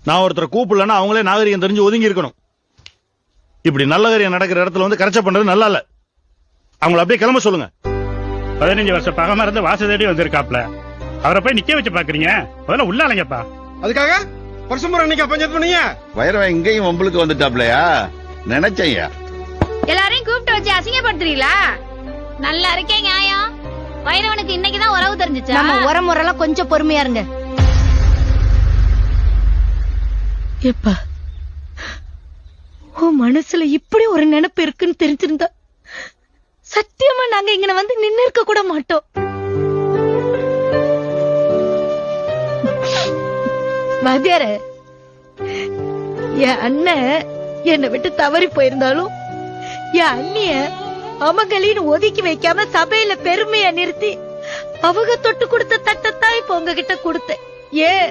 நான் ஒருத்தரை கூப்பிடலன்னா அவங்களே நாகரிகம் தெரிஞ்சு ஒதுங்கி இருக்கணும். இப்படி நல்ல காரியம் நடக்கிற இடத்துல வந்து கரைச்ச பண்றது நல்லா இல்ல. அவங்கள அப்படியே கிளம்ப சொல்லுங்க. 15 வருஷம் பகமா இருந்து வாச தேடி வந்திருக்காப்ல, அவரை போய் நிக்க வச்சு பாக்குறீங்க. முதல்ல உள்ள அலைங்கப்பா. அதுக்காக வருஷம் அன்னைக்கு பஞ்சாயத்து பண்ணீங்க. வைரவ இங்கேயும் உங்களுக்கு வந்துட்டாப்லையா? நினைச்சையா எல்லாரையும் கூப்பிட்டு வச்சு அசிங்கப்படுத்துறீங்களா? நல்லா இருக்கேன் நியாயம். வைரவனுக்கு இன்னைக்குதான் உறவு தெரிஞ்சுச்சா? நம்ம உரமுறைலாம் கொஞ்சம் பொறுமையா இருங்க. எப்பா உன் மனசுல இப்படி ஒரு நினைப்பு இருக்குன்னு தெரிஞ்சிருந்தா சத்தியமா நாங்க இங்க வந்து நின்னு இருக்க கூட மாட்டோம். வாத்தியார, என் அண்ணன் என்னை விட்டு தவறி போயிருந்தாலும் என் அண்ணிய அமகளின்னு ஒதுக்கி வைக்காம சபையில பெருமையா நிறுத்தி அவங்க தொட்டு கொடுத்த தட்டத்தான் இப்ப உங்ககிட்ட கொடுத்தேன். ஏன்